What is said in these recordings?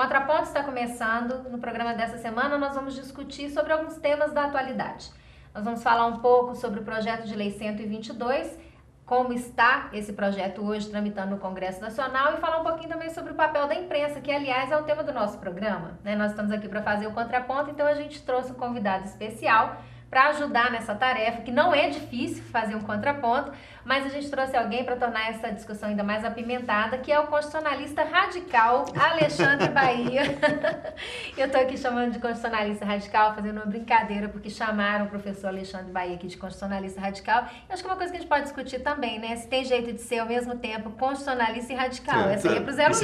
Contraponto está começando. No programa dessa semana nós vamos discutir sobre alguns temas da atualidade. Nós vamos falar um pouco sobre o projeto de lei 122, como está esse projeto hoje tramitando no Congresso Nacional, e falar um pouquinho também sobre o papel da imprensa, que aliás é o tema do nosso programa, né? Nós estamos aqui para fazer o contraponto, então a gente trouxe um convidado especial para ajudar nessa tarefa, que não é difícil fazer um contraponto, mas a gente trouxe alguém para tornar essa discussão ainda mais apimentada, que é o constitucionalista radical Alexandre Bahia. Eu estou aqui chamando de constitucionalista radical, fazendo uma brincadeira, porque chamaram o professor Alexandre Bahia aqui de constitucionalista radical. Eu acho que é uma coisa que a gente pode discutir também, né? Se tem jeito de ser ao mesmo tempo constitucionalista e radical. Essa aí é pro Zé Luiz.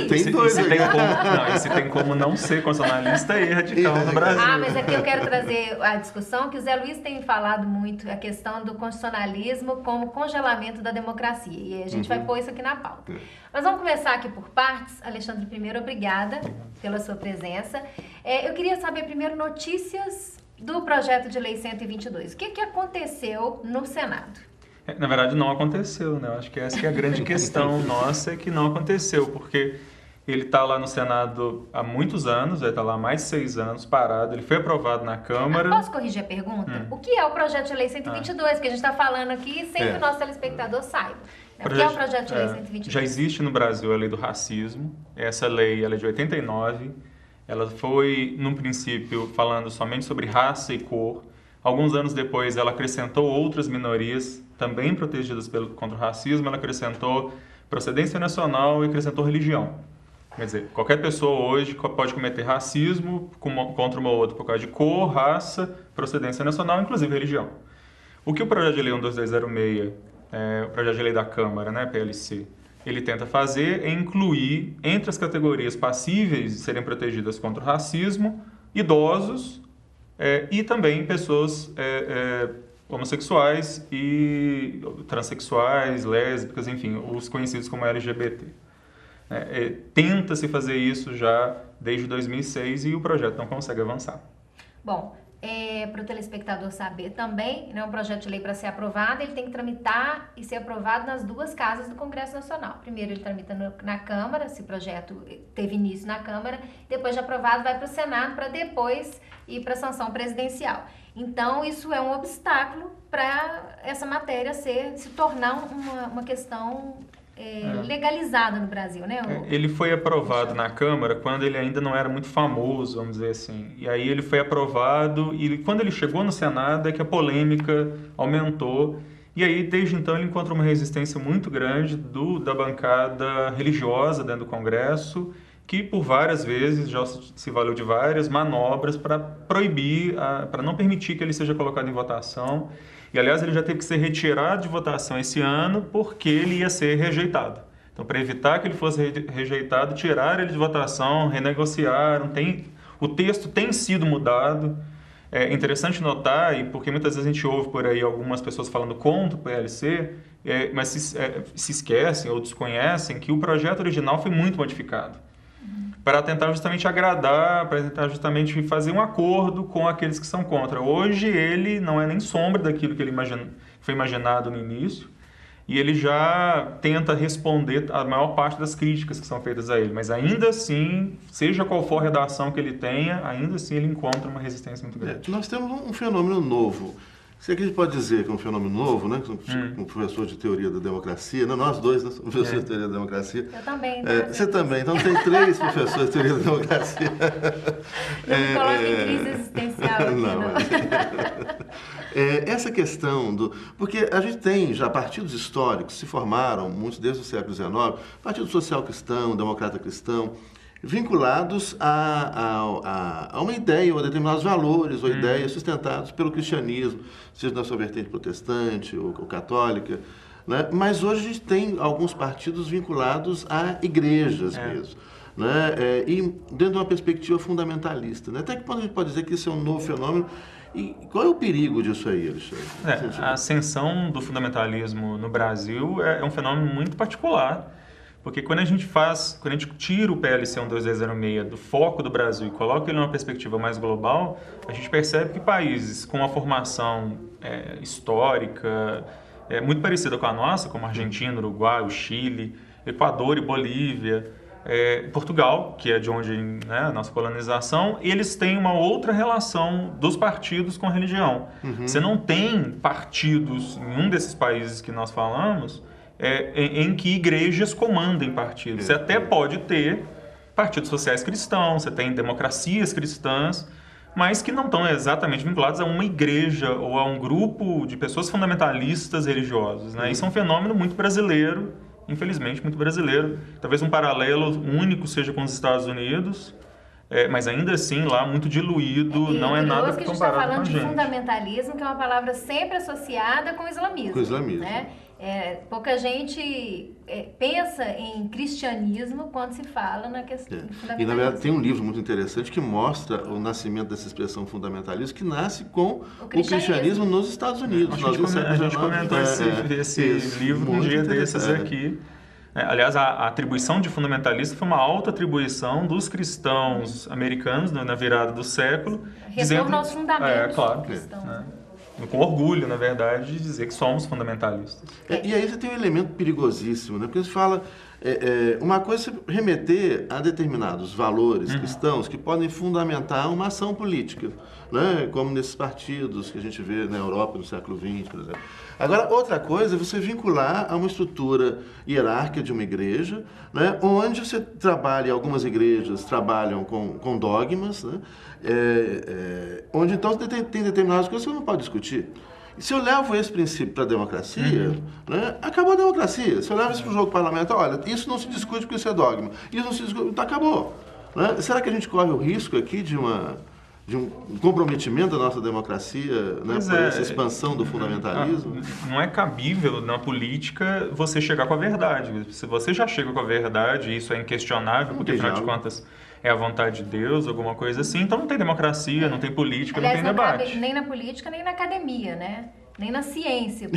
Se tem como não ser constitucionalista e radical no Brasil. Ah, mas aqui eu quero trazer a discussão que o Zé Luiz tem falado muito, a questão do constitucionalismo como congelamento da democracia. E a gente vai pôr isso aqui na pauta. Mas vamos começar aqui por partes. Alexandre, primeiro, obrigada pela sua presença. Eu queria saber primeiro notícias do projeto de lei 122. O que aconteceu no Senado? Na verdade, não aconteceu, né? Eu acho que essa que é a grande questão nossa, é que não aconteceu, porque ele está lá no Senado há muitos anos, ele está lá há mais de 6 anos parado, ele foi aprovado na Câmara. Posso corrigir a pergunta? O que é o projeto de lei 122? Porque a gente está falando aqui sem que o nosso telespectador saiba. O que é o projeto de lei 122? Já existe no Brasil a lei do racismo. Essa lei ela é de 89. Ela foi, num princípio, falando somente sobre raça e cor. Alguns anos depois, ela acrescentou outras minorias também protegidas contra o racismo. Ela acrescentou procedência nacional e acrescentou religião. Quer dizer, qualquer pessoa hoje pode cometer racismo contra uma outra por causa de cor, raça, procedência nacional, inclusive religião. O que o projeto de lei 12206, o projeto de lei da Câmara, né, PLC, ele tenta fazer é incluir entre as categorias passíveis de serem protegidas contra o racismo, idosos e também pessoas homossexuais e transexuais, lésbicas, enfim, os conhecidos como LGBT. Tenta-se fazer isso já desde 2006 e o projeto não consegue avançar. Bom, para o telespectador saber também, né, um projeto de lei para ser aprovado, ele tem que tramitar e ser aprovado nas duas casas do Congresso Nacional. Primeiro ele tramita na Câmara, se o projeto teve início na Câmara, depois de aprovado vai para o Senado para depois ir para a sanção presidencial. Então isso é um obstáculo para essa matéria se tornar uma questão legalizada no Brasil, né? Ele foi aprovado na Câmara quando ele ainda não era muito famoso, vamos dizer assim. E aí ele foi aprovado e quando ele chegou no Senado é que a polêmica aumentou. E aí, desde então, ele encontra uma resistência muito grande da bancada religiosa dentro do Congresso, que por várias vezes já se valeu de várias manobras para proibir, para não permitir que ele seja colocado em votação. E, aliás, ele já teve que ser retirado de votação esse ano porque ele ia ser rejeitado. Então, para evitar que ele fosse rejeitado, tiraram ele de votação, renegociaram. O texto tem sido mudado. É interessante notar, porque muitas vezes a gente ouve por aí algumas pessoas falando contra o PLC, mas se esquecem ou desconhecem que o projeto original foi muito modificado para tentar justamente agradar, para tentar justamente fazer um acordo com aqueles que são contra. Hoje ele não é nem sombra daquilo que foi imaginado no início, e ele já tenta responder a maior parte das críticas que são feitas a ele. Mas ainda assim, seja qual for a redação que ele tenha, ainda assim ele encontra uma resistência muito grande. Nós temos um fenômeno novo. Se aqui a gente pode dizer que é um fenômeno novo, né? Um professor de teoria da democracia. Não, nós dois, né? Somos professores de teoria da democracia. Eu também. Você também. Então tem 3 professores de teoria da democracia. Não me coloque em crise existencial aqui, não. Essa questão porque a gente tem já partidos históricos que se formaram, muitos desde o século XIX, Partido Social Cristão, Democrata Cristão, vinculados a uma ideia ou a determinados valores ou ideias sustentados pelo cristianismo, seja na sua vertente protestante ou católica, né? Mas hoje a gente tem alguns partidos vinculados a igrejas mesmo, né? E dentro de uma perspectiva fundamentalista, né? Até que ponto a gente pode dizer que isso é um novo fenômeno? E qual é o perigo disso aí, Alexandre? A ascensão do fundamentalismo no Brasil é um fenômeno muito particular, porque quando a gente tira o PLC 12206 do foco do Brasil e coloca ele numa perspectiva mais global, a gente percebe que países com uma formação histórica muito parecida com a nossa, como a Argentina, Uruguai, o Chile, Equador e Bolívia, Portugal, que é de onde, né, a nossa colonização, eles têm uma outra relação dos partidos com a religião. Você não tem partidos em um desses países que nós falamos em que igrejas comandem partidos. Você até pode ter partidos sociais cristãos, você tem democracias cristãs, mas que não estão exatamente vinculados a uma igreja ou a um grupo de pessoas fundamentalistas religiosas, né? Isso é um fenômeno muito brasileiro, infelizmente muito brasileiro. Talvez um paralelo único seja com os Estados Unidos, mas ainda assim lá muito diluído, não é nada comparado com a gente. A gente está falando de fundamentalismo, que é uma palavra sempre associada com o islamismo. Com o islamismo. Né? Pouca gente pensa em cristianismo quando se fala na questão de fundamentalismo. E na verdade tem um livro muito interessante que mostra o nascimento dessa expressão fundamentalismo, que nasce com o cristianismo nos Estados Unidos. A gente comentou esse livro um dia desses aqui. Aliás, a atribuição de fundamentalista foi uma auto-atribuição dos cristãos americanos na virada do século. Retorno aos fundamentos cristãos. Com orgulho, na verdade, de dizer que somos fundamentalistas. E aí você tem um elemento perigosíssimo, né? Porque você fala, uma coisa é você remeter a determinados valores cristãos que podem fundamentar uma ação política, né? Como nesses partidos que a gente vê na Europa no século XX, por exemplo. Agora, outra coisa é você vincular a uma estrutura hierárquica de uma igreja, né? Onde você trabalha, algumas igrejas trabalham com dogmas, né? Onde então tem determinadas coisas que você não pode discutir. E se eu levo esse princípio para a democracia, né, acabou a democracia. Se eu levo isso para o jogo parlamentar, olha, isso não se discute porque isso é dogma. Isso não se discute, então acabou. Né? Será que a gente corre o risco aqui de um comprometimento da nossa democracia, né, por essa expansão do fundamentalismo? Não é cabível na política você chegar com a verdade. Se você já chega com a verdade, isso é inquestionável, porque afinal de contas é a vontade de Deus, alguma coisa assim, então não tem democracia, não tem política, aliás, não tem debate. Não cabe nem na política, nem na academia, né? Nem na ciência.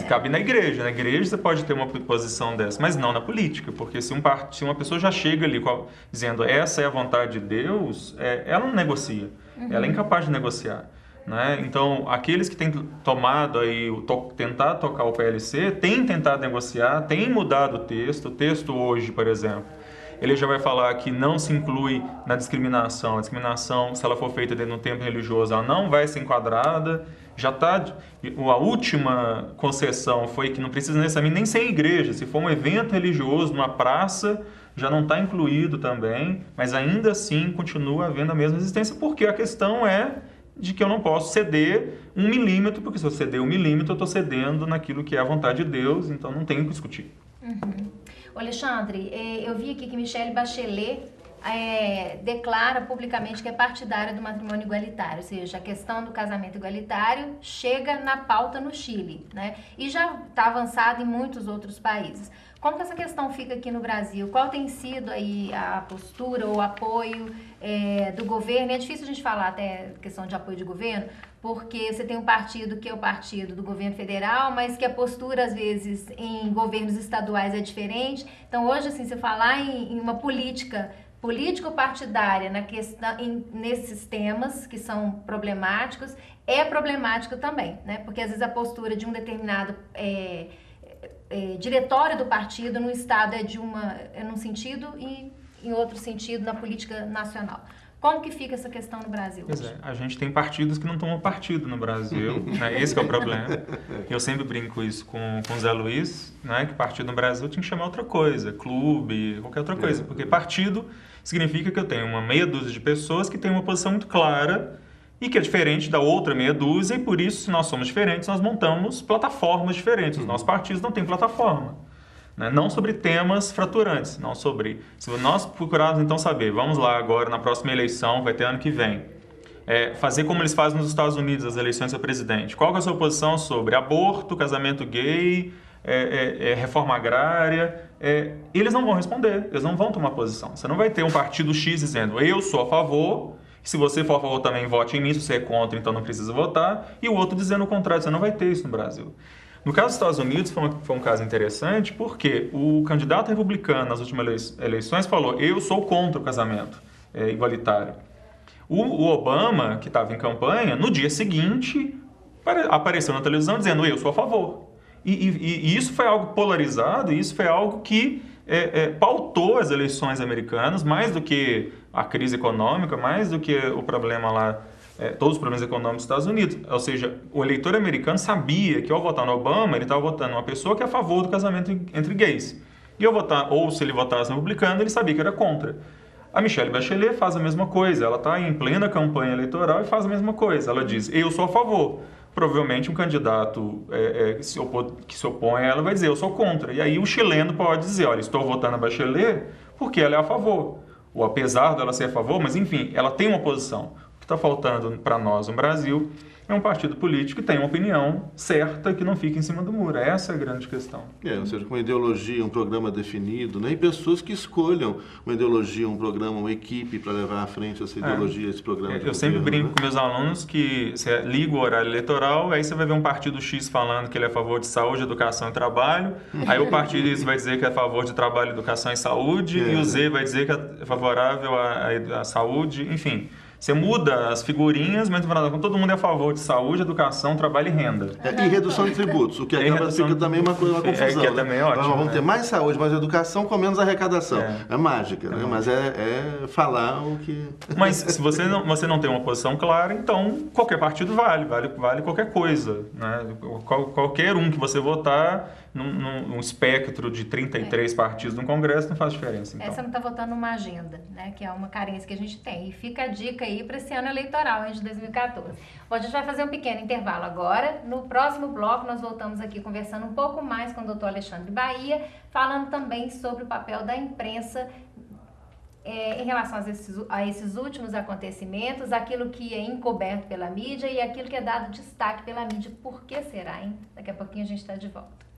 Cabe na igreja. Na igreja você pode ter uma posição dessa, mas não na política, porque se uma pessoa já chega ali dizendo essa é a vontade de Deus, ela não negocia, ela é incapaz de negociar. Né? Então, aqueles que têm tomado aí, tentar tocar o PLC, têm tentado negociar, têm mudado o texto hoje, por exemplo. Ele já vai falar que não se inclui na discriminação. A discriminação, se ela for feita dentro de um tempo religioso, ela não vai ser enquadrada. Já está... A última concessão foi que não precisa necessariamente nem ser igreja. Se for um evento religioso numa praça, já não está incluído também. Mas ainda assim continua havendo a mesma resistência, porque a questão é de que eu não posso ceder 1 milímetro, porque se eu ceder 1 milímetro, eu estou cedendo naquilo que é a vontade de Deus, então não tenho o que discutir. Alexandre, eu vi aqui que Michelle Bachelet declara publicamente que é partidária do matrimônio igualitário, ou seja, a questão do casamento igualitário chega na pauta no Chile, né? E já está avançada em muitos outros países. Como que essa questão fica aqui no Brasil? Qual tem sido aí a postura ou apoio do governo? É difícil a gente falar até questão de apoio de governo, porque você tem um partido que é o partido do governo federal, mas que a postura, às vezes, em governos estaduais é diferente. Então, hoje, assim, você falar em uma político-partidária nesses temas que são problemáticos, é problemático também, né? Porque, às vezes, a postura de um determinado diretório do partido no Estado é num sentido e em outro sentido na política nacional. Como que fica essa questão no Brasil? Pois a gente tem partidos que não tomam partido no Brasil, né? Esse que é o problema. Eu sempre brinco isso com o Zé Luiz, né? Que partido no Brasil tinha que chamar outra coisa, clube, qualquer outra coisa, porque partido significa que eu tenho uma meia dúzia de pessoas que têm uma posição muito clara e que é diferente da outra meia dúzia, e por isso, se nós somos diferentes, nós montamos plataformas diferentes. Os nossos partidos não têm plataforma. Né? Não sobre temas fraturantes, não sobre... Se nós procurarmos, então, saber, vamos lá agora, na próxima eleição, vai ter ano que vem, fazer como eles fazem nos Estados Unidos, as eleições a presidente. Qual que é a sua posição sobre aborto, casamento gay, reforma agrária? Eles não vão responder, eles não vão tomar posição. Você não vai ter um partido X dizendo, eu sou a favor... Se você for a favor também, vote em mim. Se você é contra, então não precisa votar. E o outro dizendo o contrário. Você não vai ter isso no Brasil. No caso dos Estados Unidos, foi um caso interessante, porque o candidato republicano nas últimas eleições falou, eu sou contra o casamento igualitário. O Obama, que estava em campanha, no dia seguinte, apareceu na televisão dizendo, eu sou a favor. E isso foi algo polarizado, e isso foi algo que pautou as eleições americanas, mais do que a crise econômica, mais do que o problema lá, todos os problemas econômicos dos Estados Unidos. Ou seja, o eleitor americano sabia que ao votar no Obama, ele estava votando uma pessoa que é a favor do casamento entre gays. E ou se ele votasse no republicano, ele sabia que era contra. A Michelle Bachelet faz a mesma coisa, ela está em plena campanha eleitoral e faz a mesma coisa. Ela diz, eu sou a favor. Provavelmente um candidato que se opõe a ela vai dizer, eu sou contra. E aí o chileno pode dizer, olha, estou votando a Bachelet porque ela é a favor. Ou apesar dela ser a favor, mas enfim, ela tem uma posição. O que está faltando para nós no Brasil é um partido político que tem uma opinião certa, que não fica em cima do muro. Essa é a grande questão. Ou seja, com uma ideologia, um programa definido, né? E pessoas que escolham uma ideologia, um programa, uma equipe para levar à frente essa ideologia, esse programa. Eu sempre brinco com meus alunos que você liga o horário eleitoral, aí você vai ver um partido X falando que ele é a favor de saúde, educação e trabalho, aí o partido Y vai dizer que é a favor de trabalho, educação e saúde, e o Z vai dizer que é favorável à saúde, enfim. Você muda as figurinhas, mas todo mundo é a favor de saúde, educação, trabalho e renda. E redução de tributos, o que acaba fica também uma confusão. Que é também ótimo. Vamos ter mais saúde, mais educação, com menos arrecadação. É mágica, né? Mas é falar o que... Mas se você não tem uma posição clara, então qualquer partido vale qualquer coisa. Né? Qualquer um que você votar, num espectro de 33 partidos no Congresso, não faz diferença. Então. Você não está votando numa agenda, né? Que é uma carência que a gente tem. E fica a dica aí para esse ano eleitoral, de 2014. Bom, a gente vai fazer um pequeno intervalo agora. No próximo bloco, nós voltamos aqui conversando um pouco mais com o doutor Alexandre Bahia, falando também sobre o papel da imprensa em relação a esses últimos acontecimentos, aquilo que é encoberto pela mídia e aquilo que é dado destaque pela mídia. Por que será, hein? Daqui a pouquinho a gente está de volta.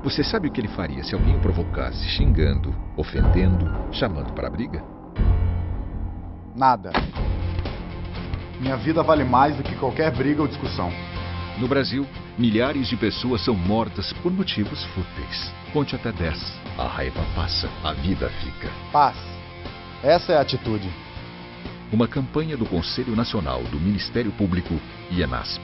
Você sabe o que ele faria se alguém o provocasse, xingando, ofendendo, chamando para a briga? Nada. Minha vida vale mais do que qualquer briga ou discussão. No Brasil, milhares de pessoas são mortas por motivos fúteis. Conte até 10. A raiva passa, a vida fica. Paz. Essa é a atitude. Uma campanha do Conselho Nacional do Ministério Público e ENASP.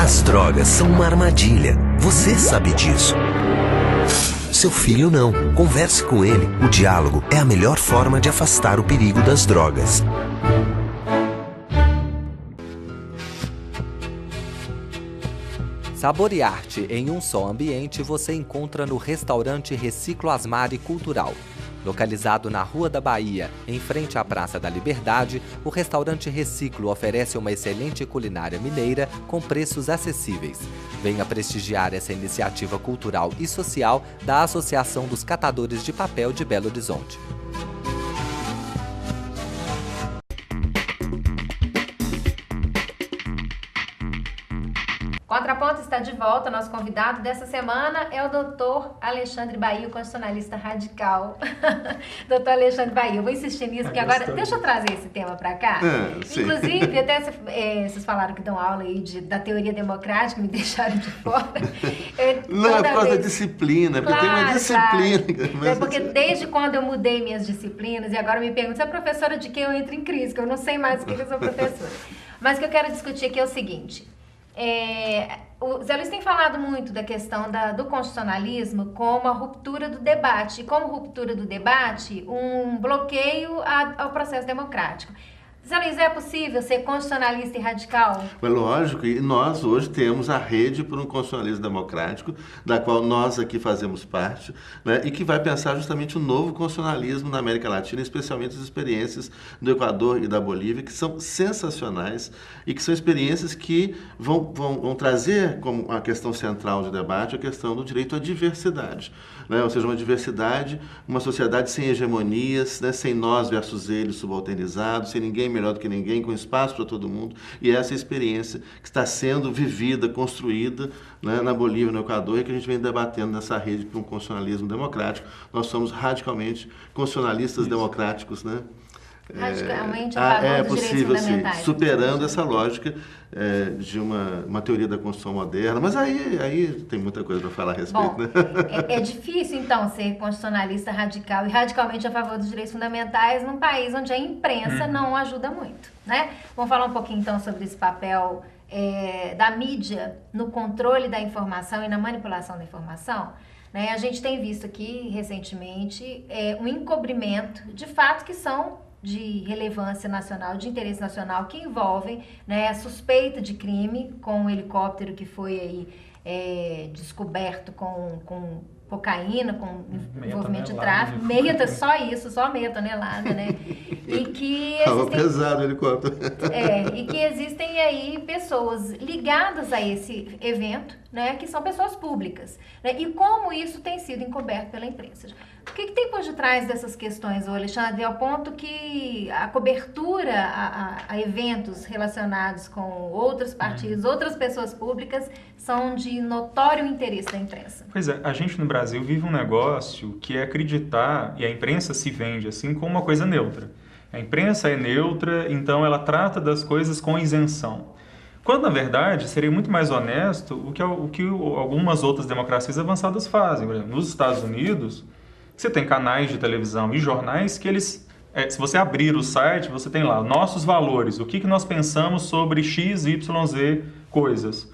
As drogas são uma armadilha. Você sabe disso. Seu filho não. Converse com ele. O diálogo é a melhor forma de afastar o perigo das drogas. Sabor e arte em um só ambiente você encontra no restaurante Reciclo Asmari Cultural. Localizado na Rua da Bahia, em frente à Praça da Liberdade, o restaurante Reciclo oferece uma excelente culinária mineira com preços acessíveis. Venha prestigiar essa iniciativa cultural e social da Associação dos Catadores de Papel de Belo Horizonte. Contraponto está de volta. Nosso convidado dessa semana é o doutor Alexandre Bahia, o constitucionalista radical. Doutor Alexandre Bahia, eu vou insistir nisso, porque agora deixa eu trazer esse tema para cá. Inclusive, até vocês falaram que dão aula aí da teoria democrática, me deixaram de fora. Não, é por causa da disciplina, porque tem uma disciplina. Claro. É porque desde quando eu mudei minhas disciplinas, e agora me pergunto, você é professora de quê? Eu entro em crise, que eu não sei mais o que eu sou professora. Mas o que eu quero discutir aqui é o seguinte. O Zé Luiz tem falado muito da questão do constitucionalismo como a ruptura do debate, e como ruptura do debate, um bloqueio ao processo democrático. Zé Luiz, é possível ser constitucionalista e radical? É lógico, e nós hoje temos a Rede por um Constitucionalismo Democrático, da qual nós aqui fazemos parte, né, e que vai pensar justamente o novo constitucionalismo na América Latina, especialmente as experiências do Equador e da Bolívia, que são sensacionais e que são experiências que vão trazer como a questão central de debate a questão do direito à diversidade, né, ou seja, uma diversidade, uma sociedade sem hegemonias, né, sem nós versus eles subalternizados, sem ninguém melhor do que ninguém, com espaço para todo mundo, e essa experiência que está sendo vivida, construída, né, na Bolívia, no Equador, e que a gente vem debatendo nessa rede para um constitucionalismo democrático. Nós somos radicalmente constitucionalistas democráticos, né? Radicalmente a favor dos direitos fundamentais. Sim, superando essa lógica de uma teoria da Constituição moderna, mas aí tem muita coisa para falar a respeito. Bom, né? É difícil, então, ser constitucionalista radical e radicalmente a favor dos direitos fundamentais num país onde a imprensa não ajuda muito, né? Vamos falar um pouquinho, então, sobre esse papel da mídia no controle da informação e na manipulação da informação. Né? A gente tem visto aqui, recentemente, um encobrimento de fatos que são de relevância nacional, de interesse nacional, que envolvem, né, a suspeita de crime com um helicóptero que foi aí descoberto com cocaína, com envolvimento de tráfico, só isso, só meia tonelada, né? E que estava pesado o helicóptero. E que existem aí pessoas ligadas a esse evento, né, que são pessoas públicas, né? E como isso tem sido encoberto pela imprensa. O que tem por detrás dessas questões, Alexandre, ao ponto que a cobertura a eventos relacionados com outros partidos, outras pessoas públicas, são de notório interesse da imprensa? Pois é, a gente no Brasil vive um negócio que é acreditar, e a imprensa se vende assim, como uma coisa neutra. A imprensa é neutra, então ela trata das coisas com isenção. Quando, na verdade, seria muito mais honesto o que algumas outras democracias avançadas fazem. Por exemplo, nos Estados Unidos, você tem canais de televisão e jornais que eles... se você abrir o site, você tem lá nossos valores, o que nós pensamos sobre X, Y, Z coisas.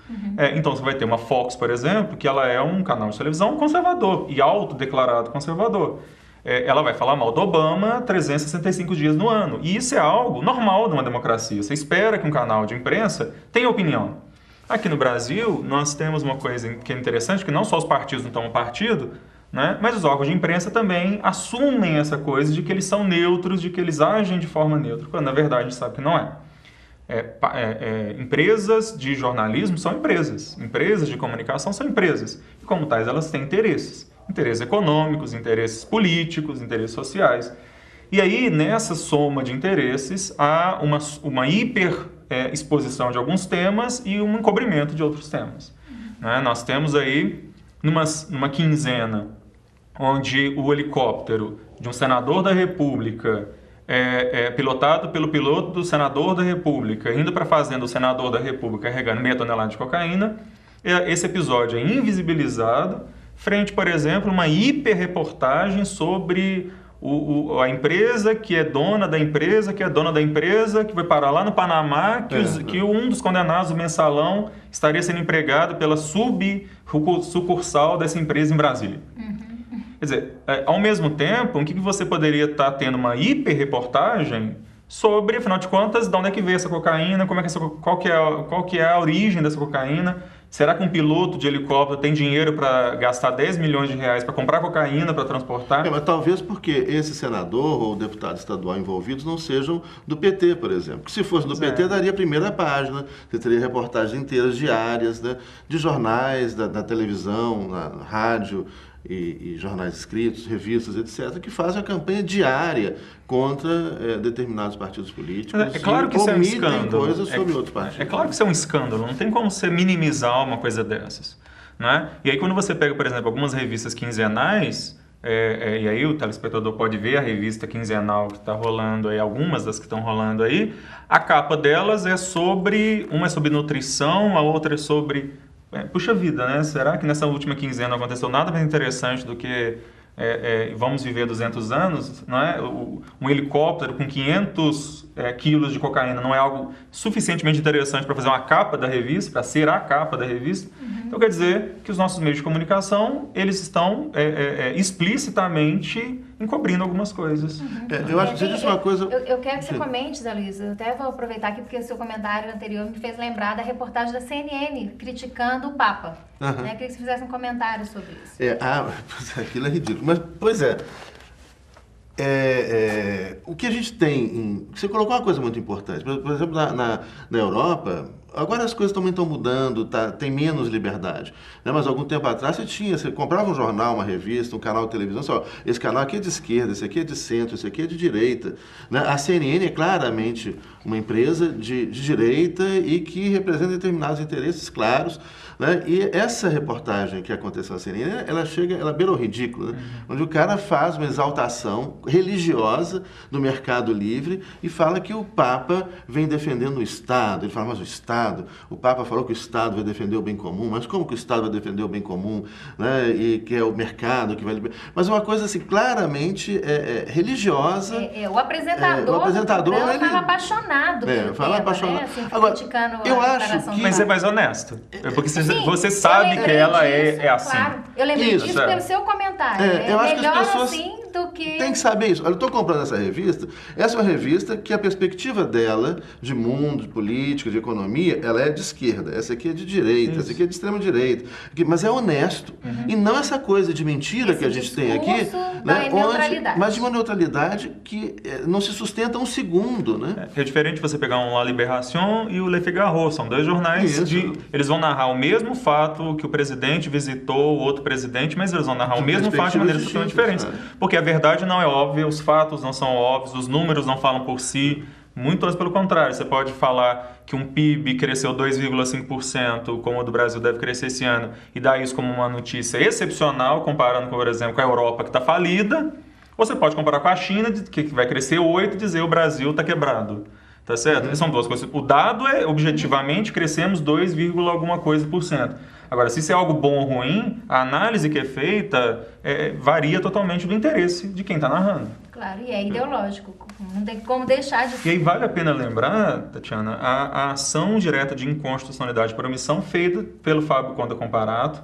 Então, você vai ter uma Fox, por exemplo, que ela é um canal de televisão conservador e autodeclarado conservador. Ela vai falar mal do Obama 365 dias no ano. E isso é algo normal numa democracia. Você espera que um canal de imprensa tenha opinião. Aqui no Brasil, nós temos uma coisa que é interessante, que não só os partidos não tomam partido, né, mas os órgãos de imprensa também assumem essa coisa de que eles são neutros, de que eles agem de forma neutra, quando na verdade a gente sabe que não é. Empresas de jornalismo são empresas de comunicação são empresas, e como tais elas têm interesses econômicos, interesses políticos, interesses sociais. E aí, nessa soma de interesses, há uma exposição de alguns temas e um encobrimento de outros temas. Né? Nós temos aí, numa quinzena, onde o helicóptero de um senador da República pilotado pelo piloto do senador da República, indo para a fazenda do senador da República carregando meia tonelada de cocaína, esse episódio é invisibilizado frente, por exemplo, uma hiperreportagem sobre a empresa que é dona da empresa, que vai parar lá no Panamá, que um dos condenados, o Mensalão, estaria sendo empregado pela sucursal dessa empresa em Brasília. Quer dizer, ao mesmo tempo, o que você poderia estar tendo uma hiperreportagem sobre, afinal de contas, de onde é que veio essa cocaína, qual que é a origem dessa cocaína. Será que um piloto de helicóptero tem dinheiro para gastar 10 milhões de reais para comprar cocaína, para transportar? Mas talvez porque esse senador ou deputado estadual envolvidos não sejam do PT, por exemplo. Que se fosse do PT, daria a primeira página, você teria reportagens inteiras diárias, né, de jornais, da televisão, na rádio, e jornais escritos, revistas, etc., que fazem a campanha diária contra determinados partidos políticos. É claro que isso é um escândalo. Coisas sobre outros partidos. É claro que isso é um escândalo, não tem como você minimizar uma coisa dessas. Né? E aí quando você pega, por exemplo, algumas revistas quinzenais, e aí o telespectador pode ver a revista quinzenal que está rolando aí, algumas das que estão rolando aí, a capa delas uma é sobre nutrição, a outra é sobre... puxa vida, né? Será que nessa última quinzena não aconteceu nada mais interessante do que vamos viver 200 anos? Não é? Um helicóptero com 500 quilos de cocaína não é algo suficientemente interessante para fazer uma capa da revista, para ser a capa da revista? Então quer dizer que os nossos meios de comunicação, eles estão explicitamente encobrindo algumas coisas. Eu acho que você disse uma coisa... Eu quero que você comente, Zé Luiz. Eu até vou aproveitar aqui, porque o seu comentário anterior me fez lembrar da reportagem da CNN, criticando o Papa. Eu queria que você fizesse um comentário sobre isso. Aquilo é ridículo. Mas, pois é... o que a gente tem... Você colocou uma coisa muito importante. Por exemplo, na Europa, agora as coisas também estão mudando, tem menos liberdade. Né? Mas algum tempo atrás você comprava um jornal, uma revista, um canal de televisão, esse canal aqui é de esquerda, esse aqui é de centro, esse aqui é de direita. Né? A CNN é claramente uma empresa de direita e que representa determinados interesses claros. Né? E essa reportagem que aconteceu na CNN, ela beira o ridículo, né? Onde o cara faz uma exaltação religiosa do mercado livre e fala que o Papa vem defendendo o Estado. Ele fala, mas o Papa falou que o Estado vai defender o bem comum, mas como que o Estado vai defender o bem comum? Né? E que é o mercado que vai... Mas é uma coisa assim, claramente religiosa. O apresentador ele fala apaixonado pelo tema, apaixonado. Né? Assim, agora, criticando eu a acho que... Mas é mais honesto. Porque você sabe que ela é assim. Claro. Eu lembrei disso pelo seu comentário. Eu acho que as pessoas assim do que... Tem que saber isso. Olha, eu estou comprando essa revista. Essa é uma revista que a perspectiva dela, de mundo, de política, de economia, ela é de esquerda. Essa aqui é de direita, essa aqui é de extrema direita. Mas é honesto. E não essa coisa de mentira que a gente tem aqui. Né, mas de uma neutralidade que não se sustenta um segundo. Né? É diferente você pegar um La Libération e o Le Figaro. São dois jornais eles vão narrar o mesmo fato que o presidente visitou o outro presidente, mas eles vão narrar o mesmo fato de maneiras totalmente diferentes. Porque a verdade não é óbvia, os fatos não são óbvios, os números não falam por si. Muito antes pelo contrário, você pode falar que um PIB cresceu 2,5%, como o do Brasil deve crescer esse ano, e dar isso como uma notícia excepcional, comparando, por exemplo, com a Europa, que está falida. Ou você pode comparar com a China, que vai crescer 8%, e dizer o Brasil está quebrado. Tá certo? São duas coisas. O dado é, objetivamente, crescemos 2, alguma coisa por cento. Agora, se isso é algo bom ou ruim, a análise que é feita varia totalmente do interesse de quem está narrando. Claro, e é ideológico. Não tem como deixar de ser. E aí vale a pena lembrar, Tatiana, a ação direta de inconstitucionalidade por omissão feita pelo Fábio Conde Comparato,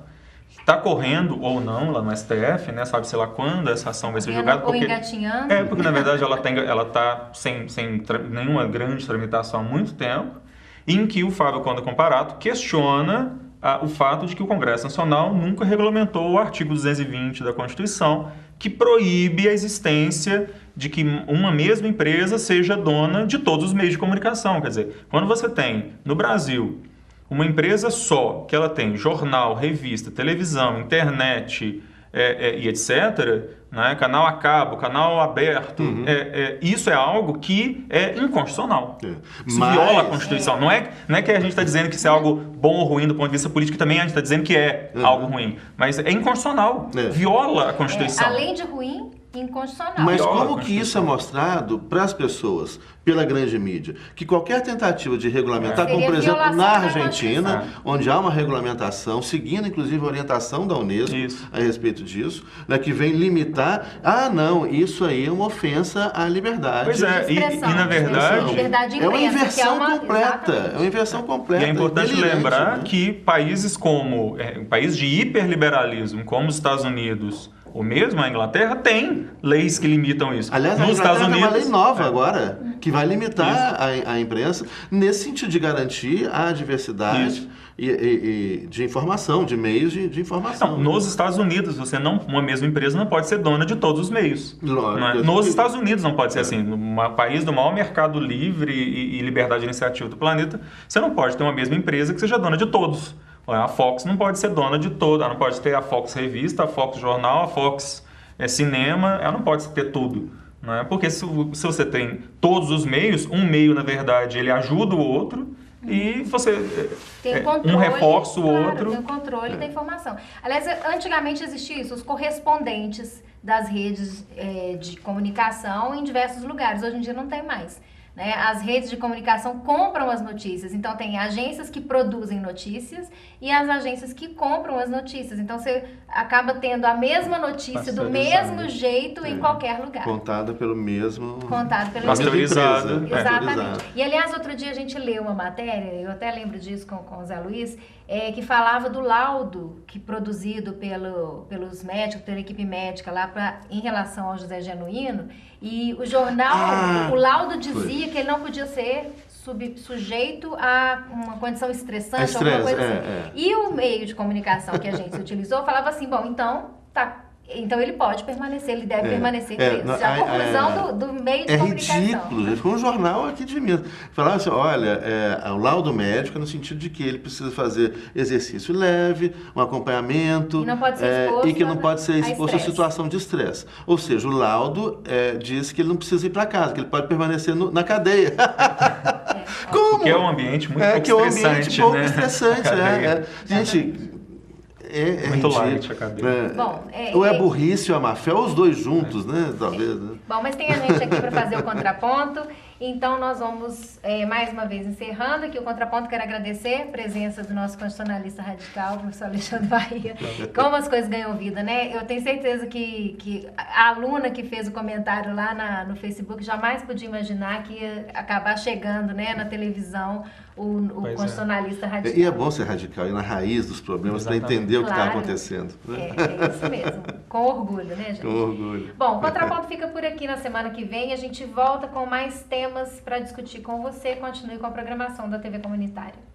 está correndo ou não lá no STF, né? Sabe-se lá quando essa ação vai ser julgada. Ou engatinhando. Porque na verdade ela está sem nenhuma grande tramitação há muito tempo, em que o Fábio Conde Comparato questiona o fato de que o Congresso Nacional nunca regulamentou o artigo 220 da Constituição, que proíbe a existência de que uma mesma empresa seja dona de todos os meios de comunicação. Quer dizer, quando você tem no Brasil uma empresa só, que ela tem jornal, revista, televisão, internet e etc., né? Canal a cabo, canal aberto, isso é algo que é inconstitucional. Isso viola a Constituição. Não é que a gente está dizendo que isso é algo bom ou ruim do ponto de vista político, também a gente está dizendo que é algo ruim. Mas é inconstitucional. Viola a Constituição. Além de ruim, inconstitucional. Mas como que isso é mostrado para as pessoas, pela grande mídia? Que qualquer tentativa de regulamentar, como por exemplo na Argentina, onde há uma regulamentação, seguindo inclusive a orientação da Unesco a respeito disso, né, que vem limitar, não, isso aí é uma ofensa à liberdade. Pois é, e na verdade é uma inversão completa. É uma inversão completa. E é importante lembrar que países como, países de hiperliberalismo, como os Estados Unidos, ou mesmo a Inglaterra, tem leis que limitam isso. Aliás, nos Estados Unidos tem uma lei nova agora, que vai limitar a imprensa nesse sentido de garantir a diversidade de informação, de meios de informação. Não, nos Estados Unidos, uma mesma empresa não pode ser dona de todos os meios. Nos Estados Unidos não pode ser assim. No país do maior mercado livre e liberdade de iniciativa do planeta, você não pode ter uma mesma empresa que seja dona de todos. A Fox não pode ser dona de toda, ela não pode ter a Fox Revista, a Fox Jornal, a Fox Cinema, ela não pode ter tudo. Né? Porque se você tem todos os meios, um meio, na verdade, ele ajuda o outro e você um reforça o outro. Tem o controle da informação. Aliás, antigamente existia isso, os correspondentes das redes de comunicação em diversos lugares. Hoje em dia não tem mais. né? As redes de comunicação compram as notícias. Então, tem agências que produzem notícias e as agências que compram as notícias. Então, você acaba tendo a mesma notícia do mesmo jeito em qualquer lugar. Contada pelo mesmo... Pasteurizado. Exatamente. E, aliás, outro dia a gente leu uma matéria, eu até lembro disso com o Zé Luiz, que falava do laudo que produzido pelos médicos, pela equipe médica lá em relação ao José Genuíno, e o jornal, o laudo dizia que ele não podia ser sujeito a uma condição estressante, alguma coisa assim. E o meio de comunicação que a gente utilizou falava assim, bom, então ele pode permanecer, ele deve permanecer preso. A conclusão do meio de comunicação. É ridículo. Foi um jornal aqui de Minas. Falava assim, olha, o laudo médico é no sentido de que ele precisa fazer exercício leve, um acompanhamento, e não pode ser exposto e que não pode ser exposto a situação de estresse. Ou seja, o laudo diz que ele não precisa ir para casa, que ele pode permanecer na cadeia. Como? Porque é um ambiente muito pouco estressante. É um ambiente pouco estressante. Gente... muito light a cadeia. Bom, ou é burrice ou a má fé, ou os dois juntos, né? Talvez. Né? Bom, mas tem a gente aqui para fazer o contraponto. Então, nós vamos, mais uma vez, encerrando aqui o contraponto. Quero agradecer a presença do nosso constitucionalista radical, o professor Alexandre Bahia. Como as coisas ganham vida, né? Eu tenho certeza que a aluna que fez o comentário lá no Facebook jamais podia imaginar que ia acabar chegando, né, na televisão o constitucionalista radical. E é bom ser radical, ir na raiz dos problemas para entender o que está acontecendo. Né? É isso mesmo. Com orgulho, né, gente? Com orgulho. Bom, o contraponto fica por aqui na semana que vem. A gente volta com mais temas para discutir com você. Continue com a programação da TV Comunitária.